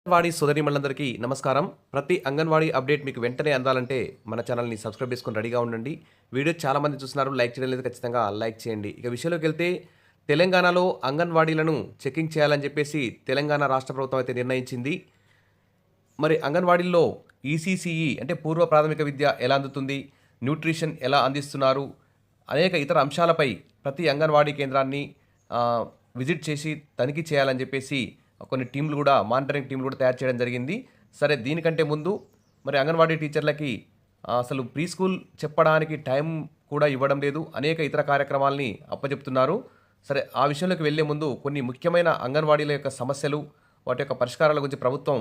అంగన్వాడీ సోదరీమణులందరికీ నమస్కారం. ప్రతి అంగన్వాడీ అప్డేట్ మీకు వెంటనే అందాలంటే మన ఛానల్‌ని సబ్స్క్రైబ్ చేసుకొని రెడీగా ఉండండి. వీడియో చాలామంది చూస్తున్నారు. లైక్ చేయడం లేదు, ఖచ్చితంగా లైక్ చేయండి. ఇక విషయంలోకెళ్తే తెలంగాణలో అంగన్వాడీలను చెకింగ్ చేయాలని చెప్పేసి తెలంగాణ రాష్ట్ర ప్రభుత్వం అయితే నిర్ణయించింది. మరి అంగన్వాడీల్లో ఈసీసీఈ అంటే పూర్వ ప్రాథమిక విద్య ఎలా అందుతుంది, న్యూట్రిషన్ ఎలా అందిస్తున్నారు, అనేక ఇతర అంశాలపై ప్రతి అంగన్వాడీ కేంద్రాన్ని విజిట్ చేసి తనిఖీ చేయాలని చెప్పేసి కొన్ని టీంలు కూడా మానిటరింగ్ టీంలు కూడా తయారు చేయడం జరిగింది. సరే, దీనికంటే ముందు మరి అంగన్వాడీ టీచర్లకి అసలు ప్రీ స్కూల్ చెప్పడానికి టైం కూడా ఇవ్వడం లేదు. అనేక ఇతర కార్యక్రమాలని అప్పచెప్తున్నారు. సరే, ఆ విషయంలోకి వెళ్ళే ముందు కొన్ని ముఖ్యమైన అంగన్వాడీల యొక్క సమస్యలు, వాటి యొక్క పరిష్కారాల గురించి ప్రభుత్వం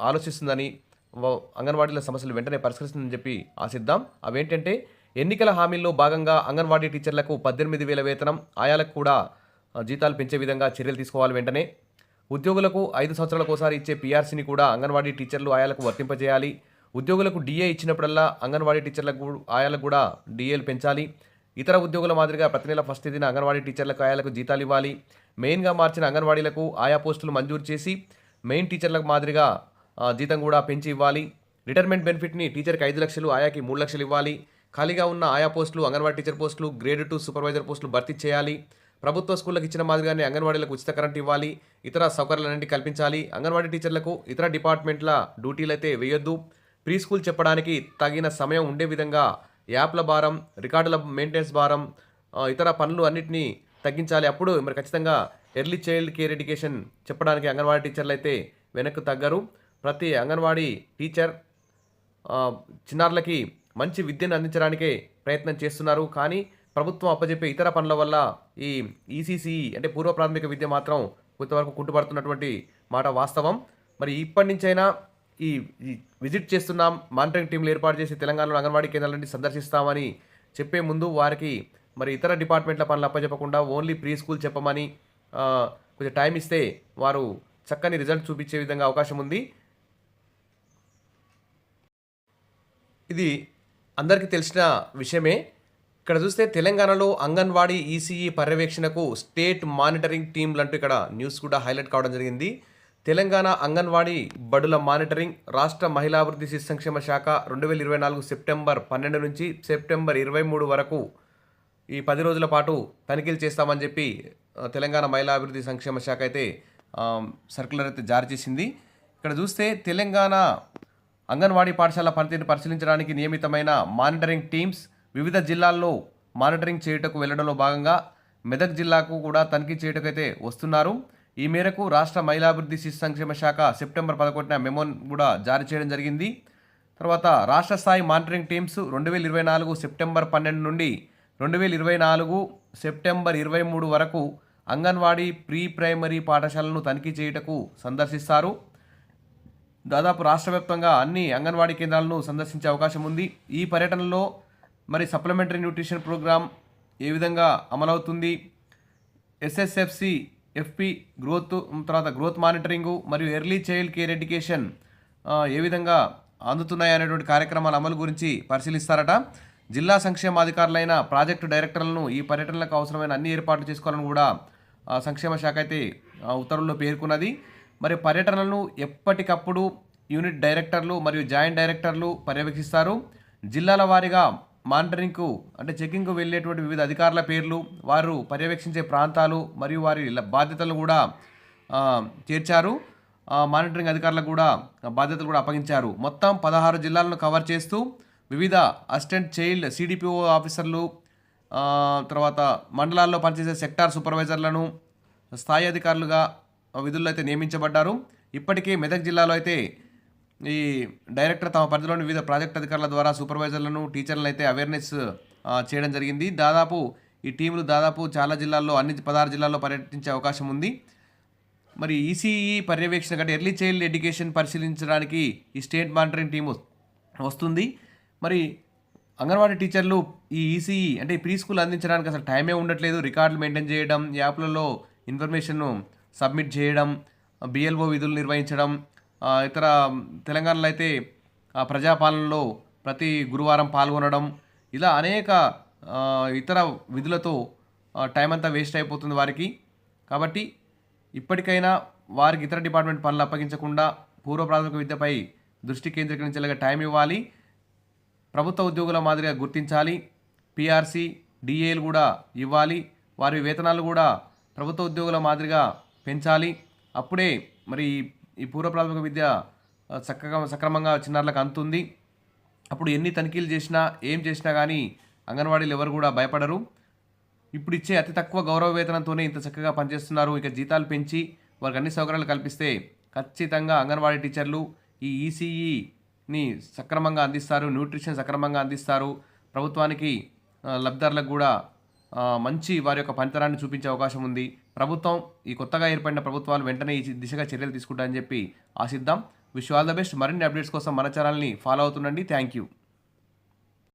ఆలోచిస్తుందని, అంగన్వాడీల సమస్యలు వెంటనే పరిష్కరిస్తుందని చెప్పి ఆశిద్దాం. అవేంటంటే, ఎన్నికల హామీల్లో భాగంగా అంగన్వాడీ టీచర్లకు 18,000 వేతనం, ఆయాలకు కూడా జీతాలు పెంచే విధంగా చర్యలు తీసుకోవాలి వెంటనే. ఉద్యోగులకు 5 సంవత్సరాలకోసారి ఇచ్చే పీఆర్సీని కూడా అంగన్వాడీ టీచర్లు, ఆయాలకు వర్తింపజేయాలి. ఉద్యోగులకు డీఏ ఇచ్చినప్పుడల్లా అంగన్వాడీ టీచర్లకు, ఆయాలకు కూడా డీఏలు పెంచాలి. ఇతర ఉద్యోగుల మాదిరిగా ప్రతి నెల ఫస్ట్ తేదీన అంగన్వాడీ టీచర్లకు, ఆయాలకు జీతాలు ఇవ్వాలి. మెయిన్గా మార్చిన అంగన్వాడీలకు ఆయా పోస్టులు మంజూరు చేసి మెయిన్ టీచర్లకు మాదిరిగా జీతం కూడా పెంచి ఇవ్వాలి. రిటైర్మెంట్ బెనిఫిట్ని టీచర్కి 5 లక్షలు, ఆయాకి 3 లక్షలు ఇవ్వాలి. ఖాళీగా ఉన్న ఆయా పోస్టులు, అంగన్వాడీ టీచర్ పోస్టులు, గ్రేడ్ 2 సూపర్వైజర్ పోస్టులు భర్తీ చేయాలి. ప్రభుత్వ స్కూళ్ళకి ఇచ్చిన మాదిరిగానే అంగన్వాడీలకు ఉచిత కరెంట్ ఇవ్వాలి. ఇతర సౌకర్యాలన్నింటి కల్పించాలి. అంగన్వాడీ టీచర్లకు ఇతర డిపార్ట్మెంట్ల డ్యూటీలు అయితే వేయొద్దు. ప్రీ స్కూల్ చెప్పడానికి తగిన సమయం ఉండే విధంగా యాప్ల భారం, రికార్డుల మెయింటెనెన్స్ భారం, ఇతర పనులు అన్నింటినీ తగ్గించాలి. అప్పుడు మరి ఖచ్చితంగా ఎర్లీ చైల్డ్ కేర్ ఎడ్యుకేషన్ చెప్పడానికి అంగన్వాడీ టీచర్లు అయితే వెనక్కు తగ్గరు. ప్రతి అంగన్వాడీ టీచర్ చిన్నారులకి మంచి విద్యను అందించడానికే ప్రయత్నం చేస్తున్నారు. కానీ ప్రభుత్వం అప్పచెప్పే ఇతర పనుల వల్ల ఈ ఈసీసీఈ అంటే పూర్వ ప్రాథమిక విద్య మాత్రం కొంతవరకు కుంటుపడుతున్నటువంటి మాట వాస్తవం. మరి ఇప్పటి నుంచైనా ఈ విజిట్ చేస్తున్నాం, మానిటరింగ్ టీంలు ఏర్పాటు చేసి తెలంగాణలో అంగన్వాడీ కేంద్రాలన్నీ సందర్శిస్తామని చెప్పే ముందు వారికి మరి ఇతర డిపార్ట్మెంట్ల పనులు అప్పచెప్పకుండా ఓన్లీ ప్రీ స్కూల్ చెప్పమని కొంచెం టైం ఇస్తే వారు చక్కని రిజల్ట్ చూపించే విధంగా అవకాశం ఉంది. ఇది అందరికీ తెలిసిన విషయమే. ఇక్కడ చూస్తే తెలంగాణలో అంగన్వాడీ ఈసీఈ పర్యవేక్షణకు స్టేట్ మానిటరింగ్ టీంలు అంటూ ఇక్కడ న్యూస్ కూడా హైలైట్ కావడం జరిగింది. తెలంగాణ అంగన్వాడీ బడుల మానిటరింగ్ రాష్ట్ర మహిళాభివృద్ధి శిశు సంక్షేమ శాఖ 2024 సెప్టెంబర్ 12 నుంచి సెప్టెంబర్ 23 వరకు ఈ 10 రోజుల పాటు తనిఖీలు చేస్తామని చెప్పి తెలంగాణ మహిళా అభివృద్ధి సంక్షేమ శాఖ అయితే సర్క్యులర్ అయితే జారీ చేసింది. ఇక్కడ చూస్తే తెలంగాణ అంగన్వాడీ పాఠశాల పనితీరును పరిశీలించడానికి నియమితమైన మానిటరింగ్ టీమ్స్ వివిధ జిల్లాల్లో మానిటరింగ్ చేయుటకు వెళ్లడంలో భాగంగా మెదక్ జిల్లాకు కూడా తనిఖీ చేయుటకైతే వస్తున్నారు. ఈ మేరకు రాష్ట్ర మహిళాభివృద్ధి శిశు సంక్షేమ శాఖ సెప్టెంబర్ 11న మెమోన్ కూడా జారీ చేయడం జరిగింది. తర్వాత రాష్ట్ర స్థాయి మానిటరింగ్ టీమ్స్ 2024 సెప్టెంబర్ 12 నుండి 2024 సెప్టెంబర్ 23 వరకు అంగన్వాడీ ప్రీ ప్రైమరీ పాఠశాలను తనిఖీ చేయుటకు సందర్శిస్తారు. దాదాపు రాష్ట్ర వ్యాప్తంగా అన్ని అంగన్వాడీ కేంద్రాలను సందర్శించే అవకాశం ఉంది. ఈ పర్యటనలో మరి సప్లిమెంటరీ న్యూట్రిషన్ ప్రోగ్రామ్ ఏ విధంగా అమలవుతుంది, ఎస్ఎస్ఎఫ్సి ఎఫ్పి గ్రోత్ మానిటరింగు మరియు ఎర్లీ చైల్డ్ కేర్ ఎడ్యుకేషన్ ఏ విధంగా అందుతున్నాయి అనేటువంటి కార్యక్రమాల అమలు గురించి పరిశీలిస్తారట. జిల్లా సంక్షేమాధికారులైన ప్రాజెక్టు డైరెక్టర్లను ఈ పర్యటనలకు అవసరమైన అన్ని ఏర్పాట్లు చేసుకోవాలని కూడా సంక్షేమ శాఖ అయితే ఉత్తర్వుల్లో పేర్కొన్నది. మరి పర్యటనలను ఎప్పటికప్పుడు యూనిట్ డైరెక్టర్లు మరియు జాయింట్ డైరెక్టర్లు పర్యవేక్షిస్తారు. జిల్లాల వారీగా మానిటరింగ్కు అంటే చెకింగ్కు వెళ్ళేటువంటి వివిధ అధికారుల పేర్లు, వారు పర్యవేక్షించే ప్రాంతాలు మరియు వారి బాధ్యతలు కూడా చేర్చారు. మానిటరింగ్ అధికారులకు కూడా బాధ్యతలు కూడా అప్పగించారు. మొత్తం 16 జిల్లాలను కవర్ చేస్తూ వివిధ అసిస్టెంట్ చైల్డ్ సిడిపిఓ ఆఫీసర్లు, తర్వాత మండలాల్లో పనిచేసే సెక్టార్ సూపర్వైజర్లను స్థాయి అధికారులుగా విధుల్లో అయితే నియమించబడ్డారు. ఇప్పటికే మెదక్ జిల్లాలో అయితే ఈ డైరెక్టర్ తమ పరిధిలోని వివిధ ప్రాజెక్ట్ అధికారుల ద్వారా సూపర్వైజర్లను, టీచర్లను అయితే అవేర్నెస్ చేయడం జరిగింది. ఈ టీంలు చాలా జిల్లాల్లో, అన్ని 16 జిల్లాల్లో పర్యటించే అవకాశం ఉంది. మరి ఈసీఈ పర్యవేక్షణ కంటే ఎర్లీ చైల్డ్ ఎడ్యుకేషన్ పరిశీలించడానికి ఈ స్టేట్ మానిటరింగ్ టీం వస్తుంది. మరి అంగన్వాడీ టీచర్లు ఈ ఈసీఈ అంటే ప్రీ స్కూల్ అందించడానికి అసలు టైమే ఉండట్లేదు. రికార్డులు మెయింటైన్ చేయడం, యాప్లలో ఇన్ఫర్మేషన్ సబ్మిట్ చేయడం, బిఎల్ఓ విధులు నిర్వహించడం, ఇతర తెలంగాణలో అయితే ప్రజాపాలనలో ప్రతి గురువారం పాల్గొనడం, ఇలా అనేక ఇతర విధులతో టైం అంతా వేస్ట్ అయిపోతుంది వారికి. కాబట్టి ఇప్పటికైనా వారికి ఇతర డిపార్ట్మెంట్ పనులు అప్పగించకుండా పూర్వ ప్రాథమిక విద్యపై దృష్టి కేంద్రీకరించేలాగా టైం ఇవ్వాలి. ప్రభుత్వ ఉద్యోగుల మాదిరిగా గుర్తించాలి. పీఆర్సీ డిఏలు కూడా ఇవ్వాలి. వారి వేతనాలు కూడా ప్రభుత్వ ఉద్యోగుల మాదిరిగా పెంచాలి. అప్పుడే మరి ఈ పూర్వ ప్రాథమిక విద్య సక్రమంగా చిన్నారులకు అందుతుంది. అప్పుడు ఎన్ని తనిఖీలు చేసినా ఏం చేసినా కానీ అంగన్వాడీలు ఎవరు కూడా భయపడరు. ఇప్పుడు ఇచ్చే అతి తక్కువ గౌరవ వేతనంతోనే ఇంత చక్కగా పనిచేస్తున్నారు. ఇక జీతాలు పెంచి వారికి అన్ని సౌకర్యాలు కల్పిస్తే ఖచ్చితంగా అంగన్వాడీ టీచర్లు ఈ ఈసీఈని సక్రమంగా అందిస్తారు, న్యూట్రిషన్ సక్రమంగా అందిస్తారు. ప్రభుత్వానికి లబ్ధిదారులకు కూడా మంచి వారి యొక్క పనితనాన్ని చూపించే అవకాశం ఉంది. ప్రభుత్వం ఈ కొత్తగా ఏర్పడిన ప్రభుత్వాలు వెంటనే ఈ దిశగా చర్యలు తీసుకుంటారని చెప్పి ఆశిద్దాం. Wish all the best. మరిన్ని అప్డేట్స్ కోసం మన ఛానల్ని ఫాలో అవుతుండండి. Thank you.